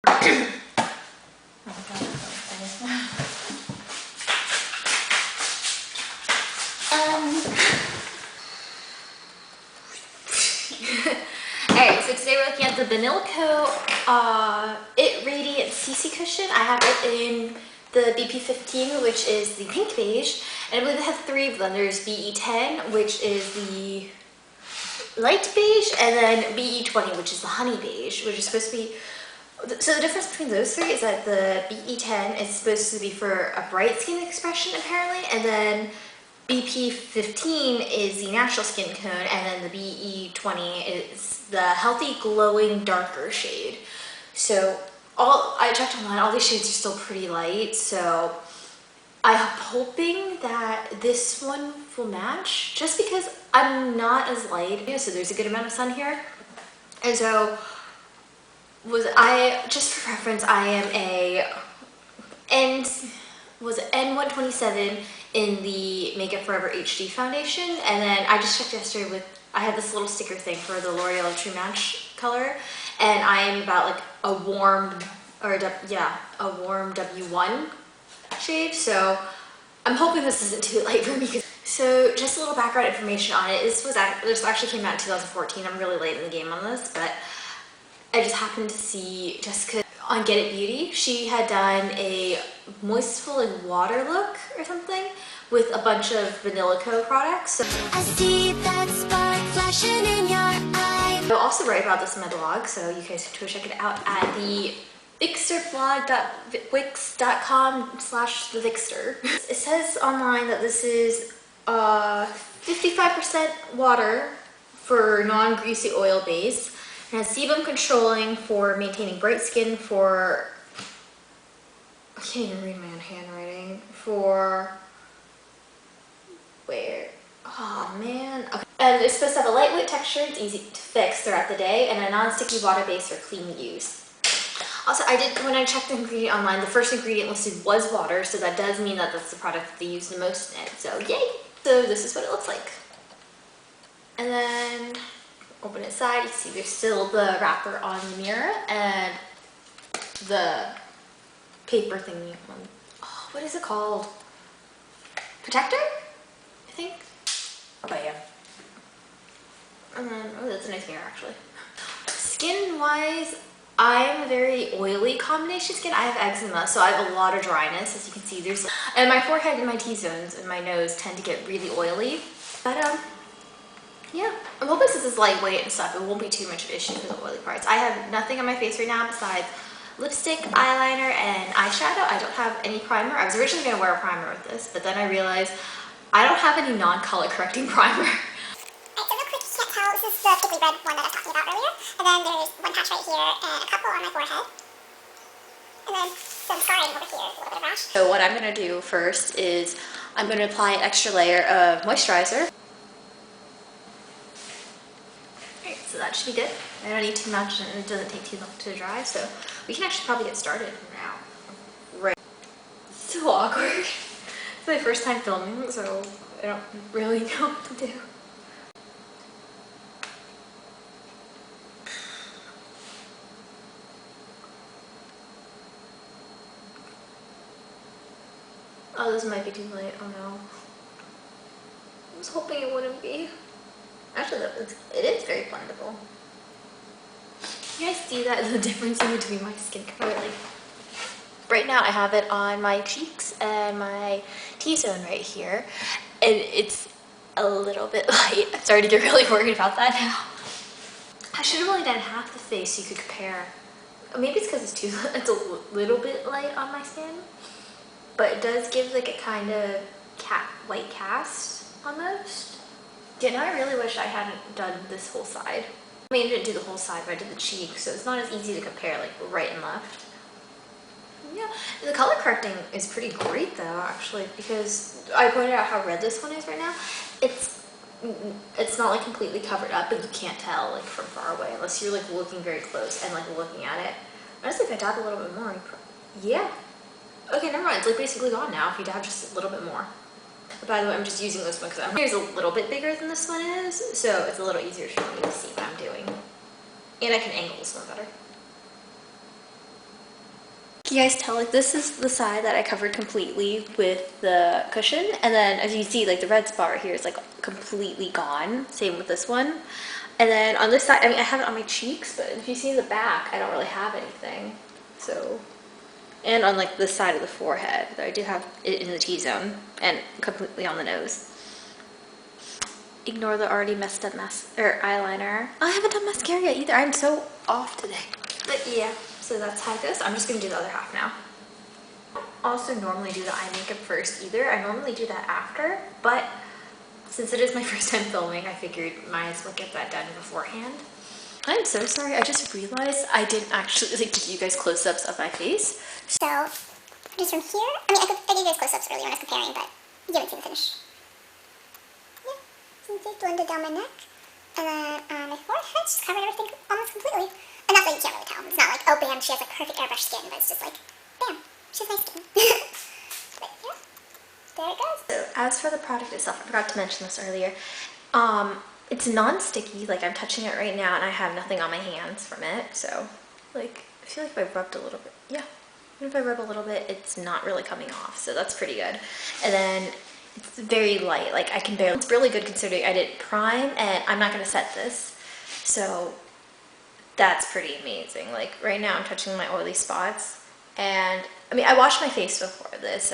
Alright, so today we're looking at the Banila Co. It Radiant CC Cushion. I have it in the BP15, which is the pink beige. And I believe they have three blenders, BE10, which is the light beige, and then BE20, which is the honey beige, which is supposed to be... So the difference between those three is that the BE10 is supposed to be for a bright skin expression, apparently, and then BP15 is the natural skin tone, and then the BE20 is the healthy, glowing, darker shade. So I checked online, all these shades are still pretty light, so I'm hoping that this one will match, just because I'm not as light, so there's a good amount of sun here. And so, just for reference, I am N127 in the Makeup Forever HD foundation, and then I just checked yesterday I had this little sticker thing for the L'Oreal True Match color, and I am about like a warm W1 shade, so I'm hoping this isn't too light for me. So just a little background information on it. This actually came out in 2014. I'm really late in the game on this, but I just happened to see Jessica on Get It Beauty. She had done a moistful and water look or something with a bunch of Banila Co products. So I see that spark flashing in your eye. I'll also write about this in my blog, so you guys can check it out at the vixterblog.wix.com/thevixter. It says online that this is 55% water for non-greasy oil base. It has sebum controlling for maintaining bright skin for... I can't even read my own handwriting. For... Where? Oh man. Okay. And it's supposed to have a lightweight texture, it's easy to fix throughout the day, and a non-sticky water base for clean use. Also, when I checked the ingredient online, the first ingredient listed was water, so that does mean that that's the product that they use the most in it, so yay! So this is what it looks like. And then, open it side, you see there's still the wrapper on the mirror, and the paper thingy. Oh, what is it called? Protector? I think? But yeah. And then, oh, that's a nice mirror actually. Skin-wise, I'm a very oily combination skin. I have eczema, so I have a lot of dryness, as you can see. And my forehead and my T-zones and my nose tend to get really oily. But yeah, I'm hoping since it's lightweight and stuff, it won't be too much of an issue for the oily parts. I have nothing on my face right now besides lipstick, eyeliner, and eyeshadow. I don't have any primer. I was originally going to wear a primer with this, but then I realized I don't have any non-color correcting primer. This is the pickly red one that I was talking about earlier. And then there's one patch right here and a couple on my forehead. And then some scarring over here, a little bit of rash. So what I'm going to do first is I'm going to apply an extra layer of moisturizer. Alright, so that should be good. I don't need too much and it doesn't take too long to dry, so we can actually probably get started now. Right. It's so awkward. It's my first time filming, so I don't really know what to do. Oh, this might be too late. Oh no. I was hoping it wouldn't be. Actually, it is very blendable. You guys see the difference in between my skin color? Like, right now I have it on my cheeks and my T-zone right here, and it's a little bit light. I'm starting to get really worried about that now. I should have only done half the face so you could compare. Maybe it's because it's a little bit light on my skin. But it does give like a kind of white cast almost. Yeah, now I really wish I hadn't done this whole side. I mean, I didn't do the whole side, but I did the cheek, so it's not as easy to compare like right and left. Yeah, the color correcting is pretty great though, actually, because I pointed out how red this one is right now. It's not like completely covered up, but you can't tell like from far away unless you're like looking very close and like looking at it. Honestly, if I dab a little bit more, yeah. Okay, never mind. It's like basically gone now if you dab just a little bit more. But by the way, I'm just using this one because it's a little bit bigger than this one is, so it's a little easier for me to see what I'm doing. And I can angle this one better. Can you guys tell, like, this is the side that I covered completely with the cushion, and then as you see, like, the red spot right here is like completely gone. Same with this one. And then on this side, I mean, I have it on my cheeks, but if you see the back, I don't really have anything. So, and on like this side of the forehead, I do have it in the T-zone and completely on the nose. Ignore the already messed up eyeliner. I haven't done mascara yet either. I'm so off today. But yeah, so that's how it goes. I'm just gonna do the other half now. Also normally do the eye makeup first either. I normally do that after, but since it is my first time filming, I figured might as well get that done beforehand. I'm so sorry, I just realized I didn't actually like give you guys close-ups of my face. So, just from here, I mean, I gave you guys close-ups earlier when I was comparing, but you haven't seen the finish. Yeah, so you just blended down my neck, and then on my forehead, just covered everything almost completely. And that's why you can't really tell. It's not like, oh bam, she has like perfect airbrush skin, but it's just like, bam, she has nice skin. But yeah, there it goes. So as for the product itself, I forgot to mention this earlier. It's non-sticky, like I'm touching it right now and I have nothing on my hands from it. So like, I feel like if I rubbed a little bit, yeah. Even if I rub a little bit, it's not really coming off. So that's pretty good. And then it's very light, like I can barely, it's really good considering I didn't prime and I'm not gonna set this. So that's pretty amazing. Like right now I'm touching my oily spots and I mean, I washed my face before this.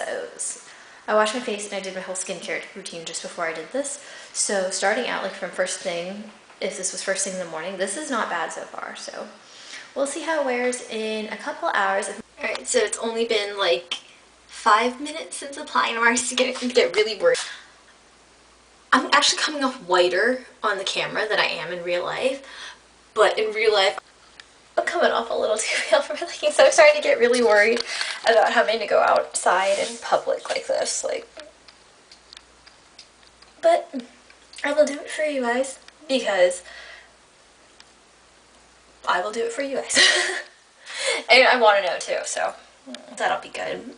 I washed my face and I did my whole skincare routine just before I did this. So starting out like from first thing, if this was first thing in the morning, this is not bad so far. So we'll see how it wears in a couple hours. Alright, so it's only been like 5 minutes since applying. I'm already starting to get really worried. I'm actually coming off whiter on the camera than I am in real life. But in real life, I'm coming off a little too pale for my liking, so I'm starting to get really worried about having to go outside in public like this. Like, but I will do it for you guys because I will do it for you guys. And I want to know too, so that'll be good.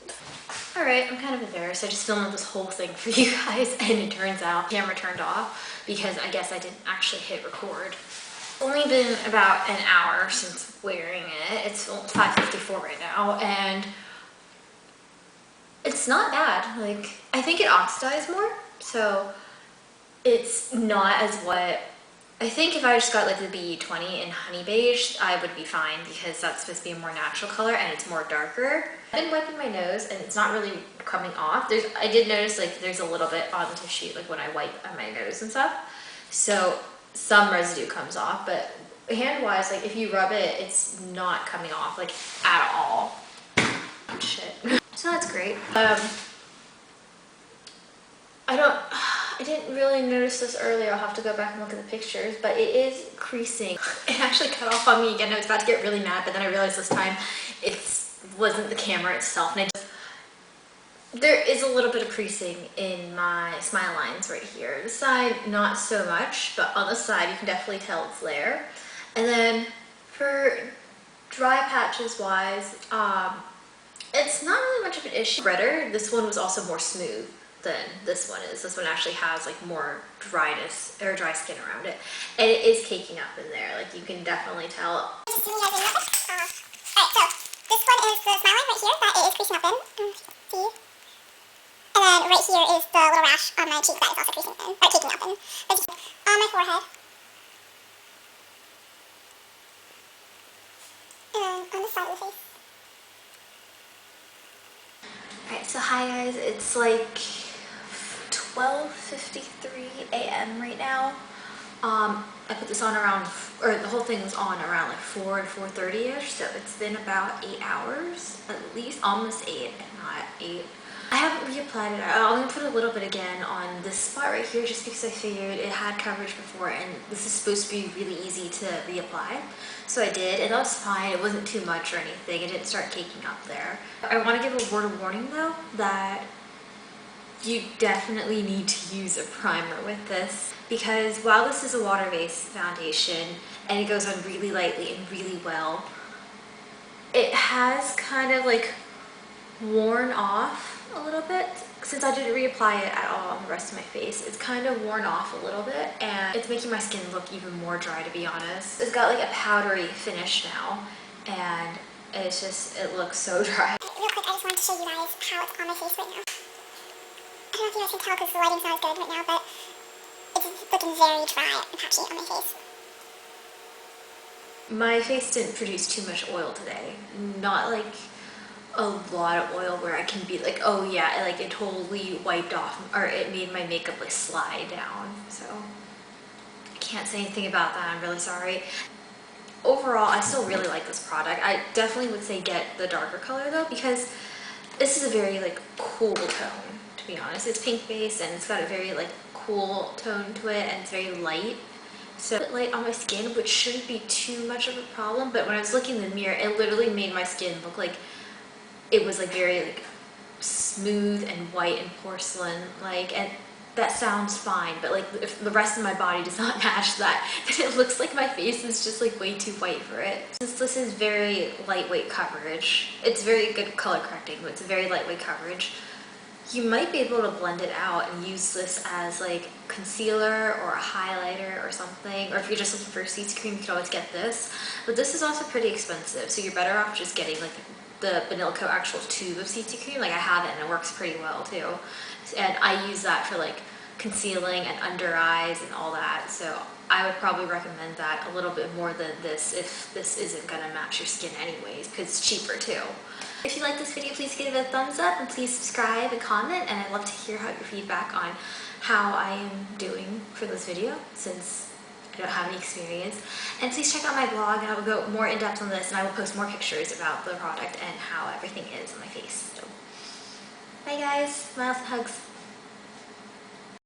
Alright, I'm kind of embarrassed. I just filmed this whole thing for you guys and it turns out the camera turned off because I guess I didn't actually hit record. It's only been about an hour since wearing it. It's 5:54 right now and it's not bad. Like, I think it oxidized more, so it's not as what I think if I just got like the BP15 in honey beige, I would be fine because that's supposed to be a more natural color and it's more darker. I've been wiping my nose and it's not really coming off. I did notice like there's a little bit on the tissue like when I wipe on my nose and stuff. So some residue comes off, but hand-wise, like if you rub it, it's not coming off like at all. Shit. So that's great. I didn't really notice this earlier. I'll have to go back and look at the pictures, but it is creasing. It actually cut off on me again. I was about to get really mad, but then I realized this time it wasn't the camera itself. And there is a little bit of creasing in my smile lines right here. This side, not so much, but on the side, you can definitely tell it's there. And then for dry patches wise, it's not really much of an issue. Redder, this one was also more smooth than this one is. This one actually has like more dryness or dry skin around it, and it is caking up in there. Like you can definitely tell. Alright, so this one is the smile line right here that it is creasing up in. See? And then right here is the little rash on my cheek that is also creasing in, or caking up in. That's on my forehead. And then on the side of the face. Alright, so hi guys, it's like 12:53 a.m. right now. I put this on around, or the whole thing was on around like 4 and 4:30ish, so it's been about 8 hours, at least, almost 8, if not 8. I haven't reapplied it. I'll only put a little bit again on this spot right here just because I figured it had coverage before and this is supposed to be really easy to reapply. So I did, and that was fine. It wasn't too much or anything. It didn't start caking up there. I want to give a word of warning though that you definitely need to use a primer with this because while this is a water-based foundation and it goes on really lightly and really well, it has kind of like worn off a little bit. Since I didn't reapply it at all on the rest of my face, it's kind of worn off a little bit and it's making my skin look even more dry, to be honest. It's got like a powdery finish now and It's just, it looks so dry. Real quick, I just wanted to show you guys how it's on my face right now. I don't know if you guys can tell because the lighting's not as good right now, but it's looking very dry and patchy on my face. My face didn't produce too much oil today. Not like a lot of oil where I can be like, oh yeah, like it totally wiped off, or it made my makeup like slide down. So I can't say anything about that. I'm really sorry. Overall, I still really like this product. I definitely would say get the darker color though, because this is a very like cool tone, to be honest. It's pink base and it's got a very like cool tone to it, and it's very light. So it's light on my skin, which shouldn't be too much of a problem, but when I was looking in the mirror, it literally made my skin look like it was like very like smooth and white and porcelain like, and that sounds fine, but like if the rest of my body does not match that, then it looks like my face is just like way too white for it. Since this is very lightweight coverage, it's very good color correcting, but it's a very lightweight coverage, you might be able to blend it out and use this as like concealer or a highlighter or something, or if you're just looking for a CC cream, you can always get this. But this is also pretty expensive, so you're better off just getting like the Banila Co actual tube of CC cream. Like I have it and it works pretty well too. And I use that for like concealing and under eyes and all that. So I would probably recommend that a little bit more than this if this isn't gonna match your skin anyways, because it's cheaper too. If you like this video, please give it a thumbs up and please subscribe and comment, and I'd love to hear your feedback on how I am doing for this video since I don't have any experience. And please check out my blog, and I will go more in depth on this, and I will post more pictures about the product and how everything is on my face. So, bye guys, smiles and hugs.